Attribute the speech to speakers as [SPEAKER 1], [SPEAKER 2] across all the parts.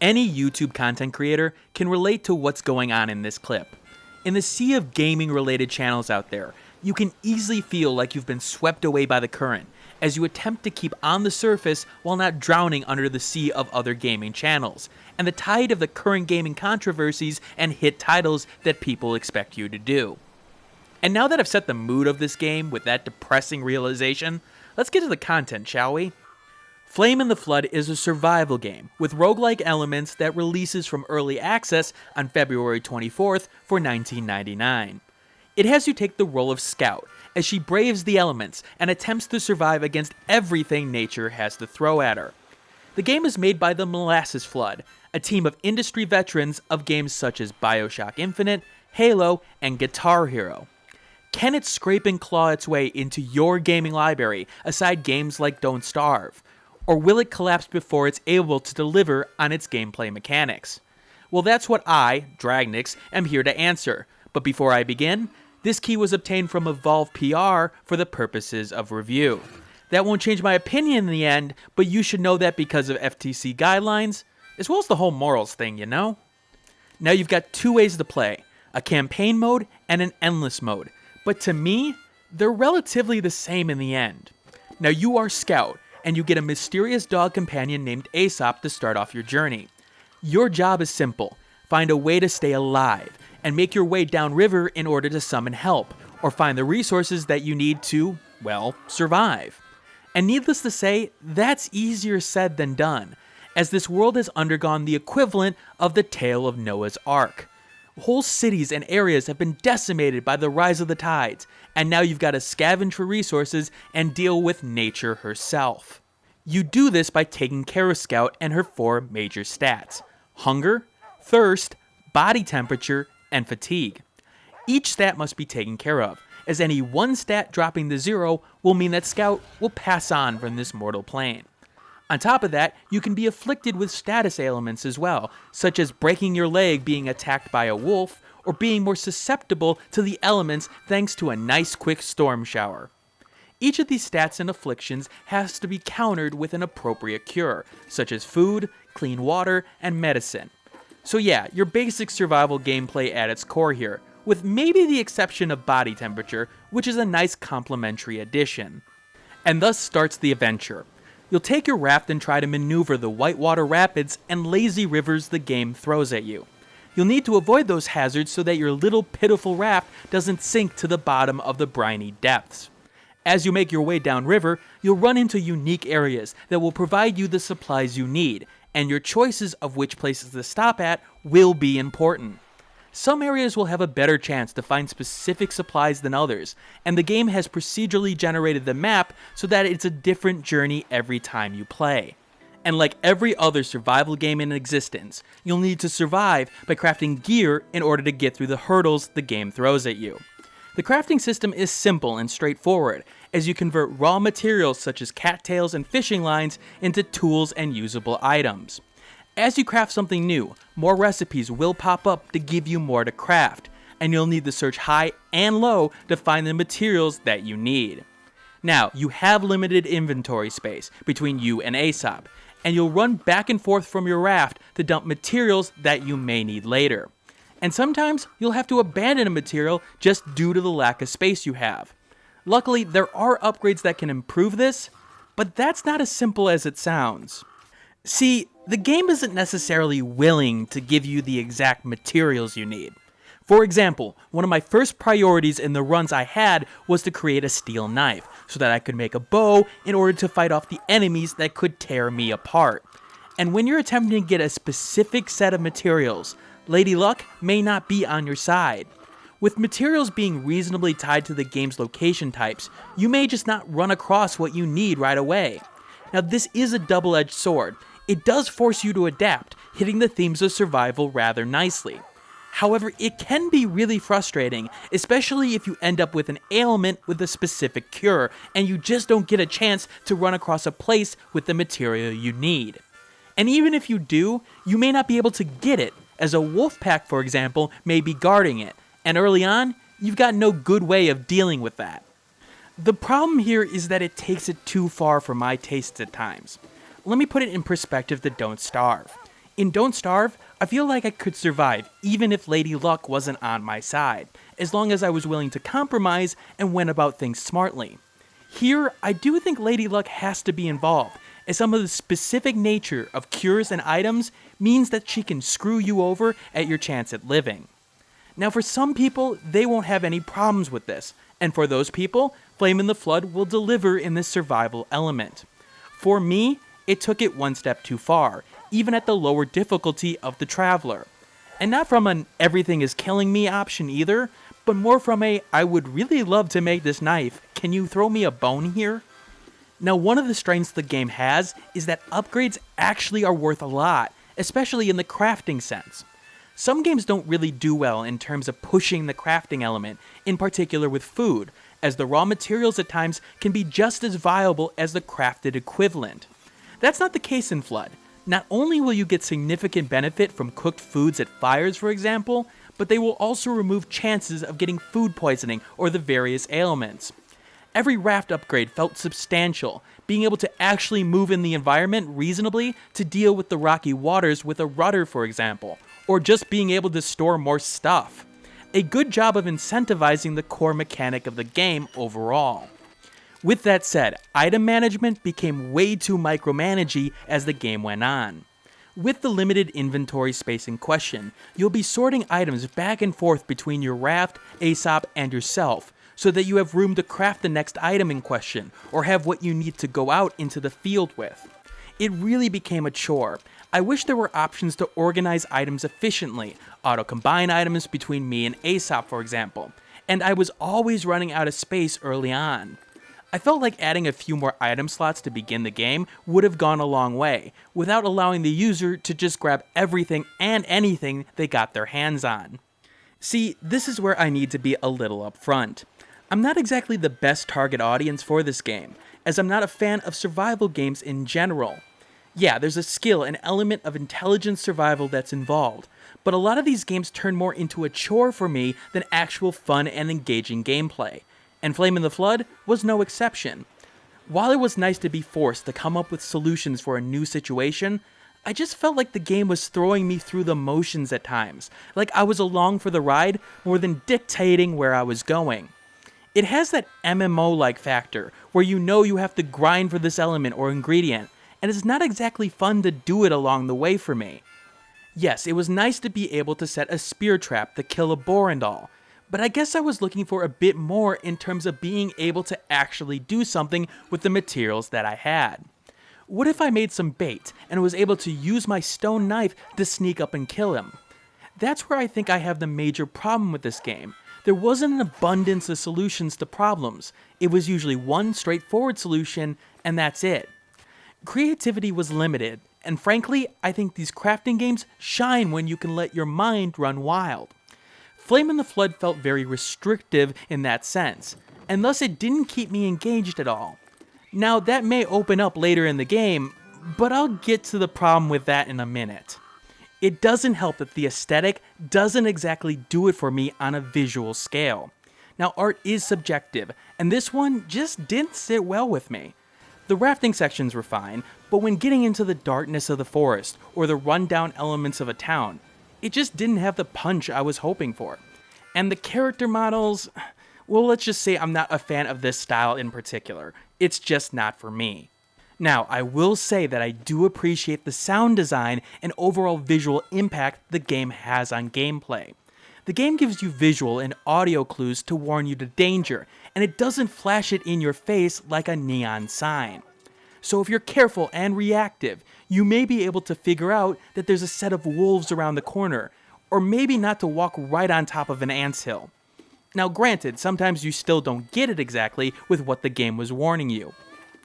[SPEAKER 1] Any YouTube content creator can relate to what's going on in this clip. In the sea of gaming related channels out there, you can easily feel like you've been swept away by the current as you attempt to keep on the surface while not drowning under the sea of other gaming channels, and the tide of the current gaming controversies and hit titles that people expect you to do. And now that I've set the mood of this game with that depressing realization, let's get to the content, shall we? Flame in the Flood is a survival game with roguelike elements that releases from early access on February 24th for $19.99. It has you take the role of Scout as she braves the elements and attempts to survive against everything nature has to throw at her. The game is made by the Molasses Flood, a team of industry veterans of games such as BioShock Infinite, Halo, and Guitar Hero. Can it scrape and claw its way into your gaming library aside games like Don't Starve? Or will it collapse before it's able to deliver on its gameplay mechanics? Well, that's what I, Dragnix, am here to answer. But before I begin, this key was obtained from Evolve PR for the purposes of review. That won't change my opinion in the end, but you should know that because of FTC guidelines, as well as the whole morals thing, you know? Now you've got two ways to play, a campaign mode and an endless mode. But to me, they're relatively the same in the end. Now you are Scout, and you get a mysterious dog companion named Aesop to start off your journey. Your job is simple. Find a way to stay alive, and make your way downriver in order to summon help, or find the resources that you need to, well, survive. And needless to say, that's easier said than done, as this world has undergone the equivalent of the tale of Noah's Ark. Whole cities and areas have been decimated by the rise of the tides, and now you've got to scavenge for resources and deal with nature herself. You do this by taking care of Scout and her 4 major stats: hunger, thirst, body temperature, and fatigue. Each stat must be taken care of, as any one stat dropping to 0 will mean that Scout will pass on from this mortal plane. On top of that, you can be afflicted with status ailments as well, such as breaking your leg being attacked by a wolf, or being more susceptible to the elements thanks to a nice quick storm shower. Each of these stats and afflictions has to be countered with an appropriate cure, such as food, clean water, and medicine. So yeah, your basic survival gameplay at its core here, with maybe the exception of body temperature, which is a nice complementary addition. And thus starts the adventure. You'll take your raft and try to maneuver the whitewater rapids and lazy rivers the game throws at you. You'll need to avoid those hazards so that your little pitiful raft doesn't sink to the bottom of the briny depths. As you make your way downriver, you'll run into unique areas that will provide you the supplies you need, and your choices of which places to stop at will be important. Some areas will have a better chance to find specific supplies than others, and the game has procedurally generated the map so that it's a different journey every time you play. And like every other survival game in existence, you'll need to survive by crafting gear in order to get through the hurdles the game throws at you. The crafting system is simple and straightforward, as you convert raw materials such as cattails and fishing lines into tools and usable items. As you craft something new, more recipes will pop up to give you more to craft, and you'll need to search high and low to find the materials that you need. Now, you have limited inventory space between you and Aesop, and you'll run back and forth from your raft to dump materials that you may need later. And sometimes you'll have to abandon a material just due to the lack of space you have. Luckily, there are upgrades that can improve this, but that's not as simple as it sounds. See, the game isn't necessarily willing to give you the exact materials you need. For example, one of my first priorities in the runs I had was to create a steel knife, so that I could make a bow in order to fight off the enemies that could tear me apart. And when you're attempting to get a specific set of materials, Lady Luck may not be on your side. With materials being reasonably tied to the game's location types, you may just not run across what you need right away. Now this is a double-edged sword. It does force you to adapt, hitting the themes of survival rather nicely. However, it can be really frustrating, especially if you end up with an ailment with a specific cure, and you just don't get a chance to run across a place with the material you need. And even if you do, you may not be able to get it, as a wolf pack, for example, may be guarding it, and early on, you've got no good way of dealing with that. The problem here is that it takes it too far for my tastes at times. Let me put it in perspective to Don't Starve. In Don't Starve, I feel like I could survive even if Lady Luck wasn't on my side, as long as I was willing to compromise and went about things smartly. Here, I do think Lady Luck has to be involved, as some of the specific nature of cures and items means that she can screw you over at your chance at living. Now for some people, they won't have any problems with this, and for those people, Flame in the Flood will deliver in this survival element. For me, it took it one step too far, even at the lower difficulty of the Traveler. And not from an everything is killing me option either, but more from a I would really love to make this knife, can you throw me a bone here? Now one of the strengths the game has is that upgrades actually are worth a lot, especially in the crafting sense. Some games don't really do well in terms of pushing the crafting element, in particular with food, as the raw materials at times can be just as viable as the crafted equivalent. That's not the case in Flood. Not only will you get significant benefit from cooked foods at fires, for example, but they will also remove chances of getting food poisoning or the various ailments. Every raft upgrade felt substantial, being able to actually move in the environment reasonably to deal with the rocky waters with a rudder, for example, or just being able to store more stuff. A good job of incentivizing the core mechanic of the game overall. With that said, item management became way too micromanagey as the game went on. With the limited inventory space in question, you'll be sorting items back and forth between your raft, Aesop, and yourself, so that you have room to craft the next item in question, or have what you need to go out into the field with. It really became a chore. I wish there were options to organize items efficiently, auto-combine items between me and Aesop, for example, and I was always running out of space early on. I felt like adding a few more item slots to begin the game would have gone a long way, without allowing the user to just grab everything and anything they got their hands on. See, this is where I need to be a little upfront. I'm not exactly the best target audience for this game, as I'm not a fan of survival games in general. Yeah, there's a skill and element of intelligent survival that's involved, but a lot of these games turn more into a chore for me than actual fun and engaging gameplay, and Flame in the Flood was no exception. While it was nice to be forced to come up with solutions for a new situation, I just felt like the game was throwing me through the motions at times, like I was along for the ride more than dictating where I was going. It has that MMO-like factor, where you know you have to grind for this element or ingredient, and it's not exactly fun to do it along the way for me. Yes, it was nice to be able to set a spear trap to kill a boar and all, but I guess I was looking for a bit more in terms of being able to actually do something with the materials that I had. What if I made some bait and was able to use my stone knife to sneak up and kill him? That's where I think I have the major problem with this game. There wasn't an abundance of solutions to problems. It was usually one straightforward solution, and that's it. Creativity was limited, and frankly, I think these crafting games shine when you can let your mind run wild. Flame in the Flood felt very restrictive in that sense, and thus it didn't keep me engaged at all. Now, that may open up later in the game, but I'll get to the problem with that in a minute. It doesn't help that the aesthetic doesn't exactly do it for me on a visual scale. Now, art is subjective, and this one just didn't sit well with me. The rafting sections were fine, but when getting into the darkness of the forest or the rundown elements of a town, it just didn't have the punch I was hoping for. And the character models, well, let's just say I'm not a fan of this style in particular. It's just not for me. Now, I will say that I do appreciate the sound design and overall visual impact the game has on gameplay. The game gives you visual and audio clues to warn you to danger, and it doesn't flash it in your face like a neon sign. So if you're careful and reactive, you may be able to figure out that there's a set of wolves around the corner, or maybe not to walk right on top of an anthill. Now granted, sometimes you still don't get it exactly with what the game was warning you.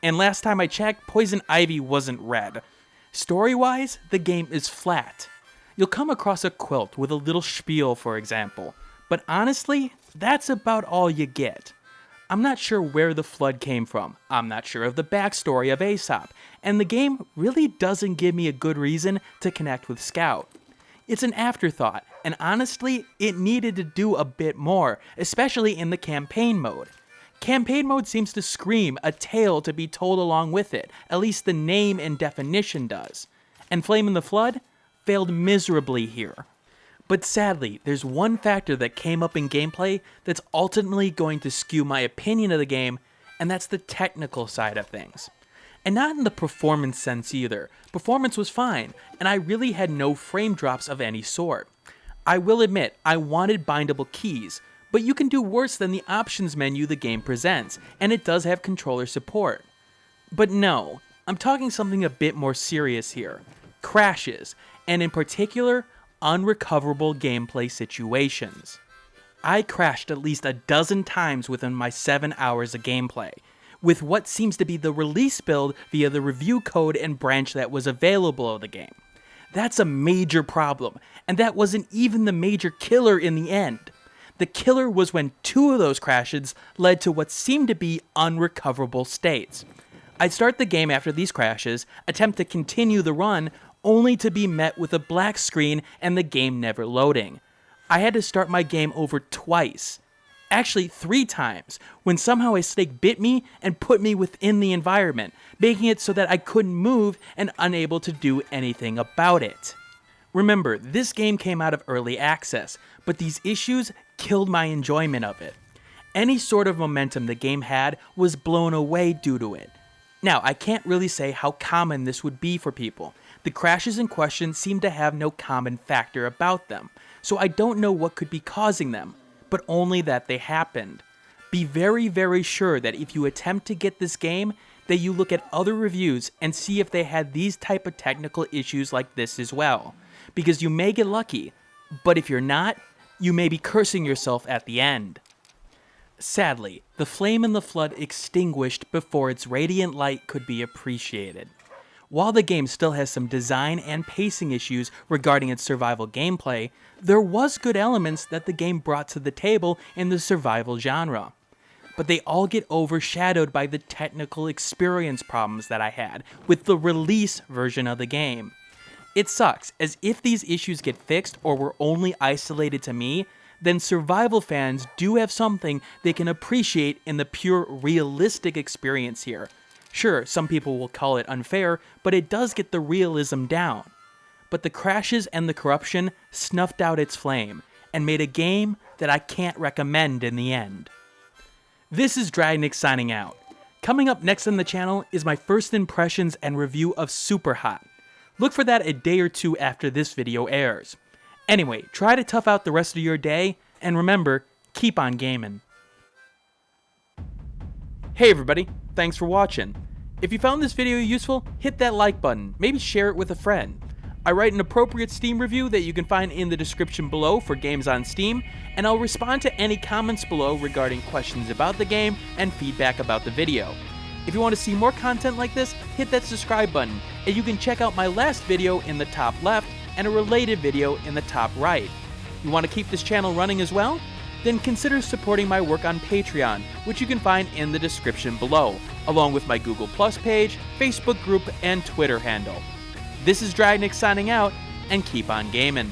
[SPEAKER 1] And last time I checked, Poison Ivy wasn't red. Story-wise, the game is flat. You'll come across a quilt with a little spiel, for example, but honestly, that's about all you get. I'm not sure where the flood came from, I'm not sure of the backstory of Aesop, and the game really doesn't give me a good reason to connect with Scout. It's an afterthought, and honestly, it needed to do a bit more, especially in the campaign mode. Campaign mode seems to scream a tale to be told along with it, at least the name and definition does. And Flame in the Flood failed miserably here. But sadly, there's one factor that came up in gameplay that's ultimately going to skew my opinion of the game, and that's the technical side of things. And not in the performance sense either. Performance was fine, and I really had no frame drops of any sort. I will admit, I wanted bindable keys, but you can do worse than the options menu the game presents, and it does have controller support. But no, I'm talking something a bit more serious here. Crashes, and in particular, unrecoverable gameplay situations. I crashed at least a dozen times within my 7 hours of gameplay, with what seems to be the release build via the review code and branch that was available of the game. That's a major problem, and that wasn't even the major killer in the end. The killer was when 2 of those crashes led to what seemed to be unrecoverable states. I'd start the game after these crashes, attempt to continue the run, only to be met with a black screen and the game never loading. I had to start my game over twice. Actually 3 times, when somehow a snake bit me and put me within the environment, making it so that I couldn't move and unable to do anything about it. Remember, this game came out of early access, but these issues killed my enjoyment of it. Any sort of momentum the game had was blown away due to it. Now, I can't really say how common this would be for people. The crashes in question seem to have no common factor about them, so I don't know what could be causing them, but only that they happened. Be very, very sure that if you attempt to get this game, that you look at other reviews and see if they had these type of technical issues like this as well, because you may get lucky, but if you're not, you may be cursing yourself at the end. Sadly, the flame in the flood extinguished before its radiant light could be appreciated. While the game still has some design and pacing issues regarding its survival gameplay, there was good elements that the game brought to the table in the survival genre. But they all get overshadowed by the technical experience problems that I had with the release version of the game. It sucks, as if these issues get fixed or were only isolated to me, then survival fans do have something they can appreciate in the pure realistic experience here. Sure, some people will call it unfair, but it does get the realism down. But the crashes and the corruption snuffed out its flame, and made a game that I can't recommend in the end. This is Dragnic signing out. Coming up next on the channel is my first impressions and review of Superhot. Look for that a day or 2 after this video airs. Anyway, try to tough out the rest of your day, and remember, keep on gaming. Hey everybody, thanks for watching. If you found this video useful, hit that like button, maybe share it with a friend. I write an appropriate Steam review that you can find in the description below for games on Steam, and I'll respond to any comments below regarding questions about the game and feedback about the video. If you want to see more content like this, hit that subscribe button, and you can check out my last video in the top left and a related video in the top right. You want to keep this channel running as well? Then consider supporting my work on Patreon, which you can find in the description below, along with my Google Plus page, Facebook group, and Twitter handle. This is Dragnic signing out, and keep on gaming.